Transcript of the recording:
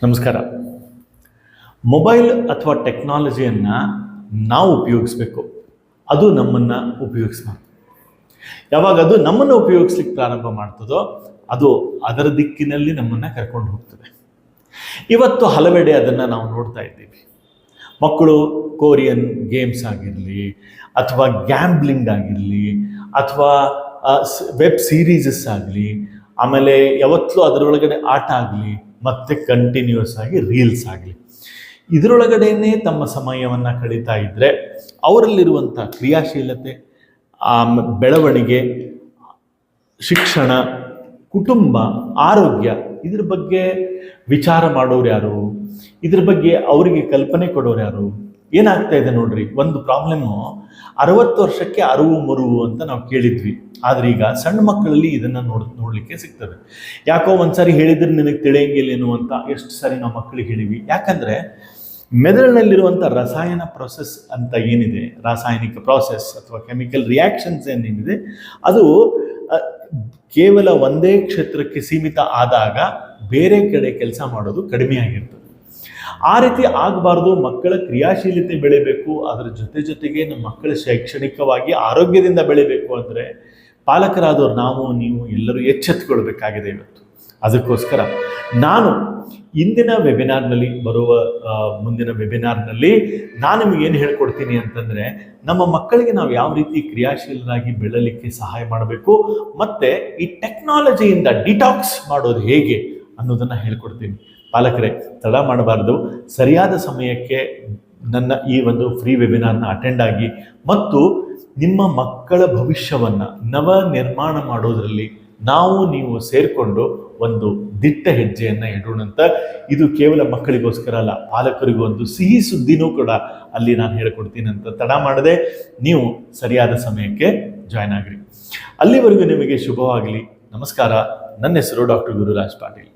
ನಮಸ್ಕಾರ. ಮೊಬೈಲ್ ಅಥವಾ ಟೆಕ್ನಾಲಜಿಯನ್ನು ನಾವು ಉಪಯೋಗಿಸ್ಬೇಕು, ಅದು ನಮ್ಮನ್ನು ಉಪಯೋಗಿಸ್ಬಾರ್ದು. ಯಾವಾಗ ಅದು ನಮ್ಮನ್ನು ಉಪಯೋಗಿಸ್ಲಿಕ್ಕೆ ಪ್ರಾರಂಭ ಮಾಡ್ತದೋ ಅದು ಅದರ ದಿಕ್ಕಿನಲ್ಲಿ ನಮ್ಮನ್ನು ಕರ್ಕೊಂಡು ಹೋಗ್ತದೆ. ಇವತ್ತು ಹಲವೆಡೆ ಅದನ್ನು ನಾವು ನೋಡ್ತಾ ಇದ್ದೀವಿ. ಮಕ್ಕಳು ಕೊರಿಯನ್ ಗೇಮ್ಸ್ ಆಗಿರಲಿ, ಅಥವಾ ಗ್ಯಾಂಬ್ಲಿಂಗ್ ಆಗಿರಲಿ, ಅಥವಾ ವೆಬ್ ಸೀರೀಸಸ್ ಆಗಲಿ, ಆಮೇಲೆ ಯಾವತ್ತೂ ಅದರೊಳಗಡೆ ಆಟ ಆಗಲಿ, ಮತ್ತು ಕಂಟಿನ್ಯೂಸ್ ಆಗಿ ರೀಲ್ಸ್ ಆಗಲಿ, ಇದರೊಳಗಡೆನೇ ತಮ್ಮ ಸಮಯವನ್ನು ಕಳೀತಾ ಇದ್ದರೆ ಅವರಲ್ಲಿರುವಂಥ ಕ್ರಿಯಾಶೀಲತೆ, ಬೆಳವಣಿಗೆ, ಶಿಕ್ಷಣ, ಕುಟುಂಬ, ಆರೋಗ್ಯ, ಇದ್ರ ಬಗ್ಗೆ ವಿಚಾರ ಮಾಡೋರು ಯಾರು? ಇದ್ರ ಬಗ್ಗೆ ಅವರಿಗೆ ಕಲ್ಪನೆ ಕೊಡೋರು ಯಾರು? ಏನಾಗ್ತಾ ಇದೆ ನೋಡ್ರಿ, ಒಂದು ಪ್ರಾಬ್ಲಮ್ಮು 60 ವರ್ಷಕ್ಕೆ ಅರಿವು ಮರುವು ಅಂತ ನಾವು ಕೇಳಿದ್ವಿ. ಆದರೆ ಈಗ ಸಣ್ಣ ಮಕ್ಕಳಲ್ಲಿ ಇದನ್ನು ನೋಡಲಿಕ್ಕೆ ಸಿಗ್ತದೆ. ಯಾಕೋ ಒಂದ್ಸಾರಿ ಹೇಳಿದ್ರೆ ನಿನಗೆ ತಿಳಿಯಂಗಿಲ್ಲೇನು ಅಂತ ಎಷ್ಟು ಸಾರಿ ನಾವು ಮಕ್ಕಳಿಗೆ ಹೇಳಿವಿ. ಯಾಕಂದರೆ ಮೆದುಳಿನಲ್ಲಿರುವಂಥ ರಸಾಯನ ಪ್ರೊಸೆಸ್ ಅಂತ ಏನಿದೆ, ರಾಸಾಯನಿಕ ಪ್ರಾಸೆಸ್ ಅಥವಾ ಕೆಮಿಕಲ್ ರಿಯಾಕ್ಷನ್ಸ್ ಏನೇನಿದೆ, ಅದು ಕೇವಲ ಒಂದೇ ಕ್ಷೇತ್ರಕ್ಕೆ ಸೀಮಿತ ಆದಾಗ ಬೇರೆ ಕಡೆ ಕೆಲಸ ಮಾಡೋದು ಕಡಿಮೆ ಆಗಿರ್ತದೆ. ಆ ರೀತಿ ಆಗಬಾರ್ದು. ಮಕ್ಕಳ ಕ್ರಿಯಾಶೀಲತೆ ಬೆಳಿಬೇಕು, ಅದರ ಜೊತೆಗೆ ನಮ್ಮ ಮಕ್ಕಳ ಶೈಕ್ಷಣಿಕವಾಗಿ ಆರೋಗ್ಯದಿಂದ ಬೆಳಿಬೇಕು ಅಂದರೆ ಪಾಲಕರಾದವರು ನಾವು ನೀವು ಎಲ್ಲರೂ ಎಚ್ಚೆತ್ತುಕೊಳ್ಬೇಕಾಗಿದೆ ಇವತ್ತು. ಅದಕ್ಕೋಸ್ಕರ ನಾನು ಇಂದಿನ ವೆಬಿನಾರ್ನಲ್ಲಿ ಮುಂದಿನ ವೆಬಿನಾರ್ನಲ್ಲಿ ನಾನು ನಿಮಗೇನು ಹೇಳ್ಕೊಡ್ತೀನಿ ಅಂತಂದರೆ, ನಮ್ಮ ಮಕ್ಕಳಿಗೆ ನಾವು ಯಾವ ರೀತಿ ಕ್ರಿಯಾಶೀಲರಾಗಿ ಬೆಳಲಿಕ್ಕೆ ಸಹಾಯ ಮಾಡಬೇಕು, ಮತ್ತು ಈ ಟೆಕ್ನಾಲಜಿಯಿಂದ ಡಿಟಾಕ್ಸ್ ಮಾಡೋದು ಹೇಗೆ ಅನ್ನೋದನ್ನು ಹೇಳ್ಕೊಡ್ತೀನಿ. ಪಾಲಕರೇ, ತಡ ಮಾಡಬಾರ್ದು, ಸರಿಯಾದ ಸಮಯಕ್ಕೆ ನನ್ನ ಈ ಒಂದು ಫ್ರೀ ವೆಬಿನಾರ್ನ ಅಟೆಂಡ್ ಆಗಿ ಮತ್ತು ನಿಮ್ಮ ಮಕ್ಕಳ ಭವಿಷ್ಯವನ್ನು ನವ ನಿರ್ಮಾಣ ಮಾಡೋದರಲ್ಲಿ ನಾವು ನೀವು ಸೇರಿಕೊಂಡು ಒಂದು ದಿಟ್ಟ ಹೆಜ್ಜೆಯನ್ನು ಇಡೋಣಂತ. ಇದು ಕೇವಲ ಮಕ್ಕಳಿಗೋಸ್ಕರ ಅಲ್ಲ, ಪಾಲಕರಿಗೂ ಒಂದು ಸಿಹಿ ಸುದ್ದಿನೂ ಕೂಡ ಅಲ್ಲಿ ನಾನು ಹೇಳ್ಕೊಡ್ತೀನಿ ಅಂತ. ತಡ ಮಾಡದೆ ನೀವು ಸರಿಯಾದ ಸಮಯಕ್ಕೆ ಜಾಯ್ನ್ ಆಗಿರಿ. ಅಲ್ಲಿವರೆಗೂ ನಿಮಗೆ ಶುಭವಾಗಲಿ. ನಮಸ್ಕಾರ. ನನ್ನ ಹೆಸರು ಡಾಕ್ಟರ್ ಗುರುರಾಜ್ ಪಾಟೀಲ್.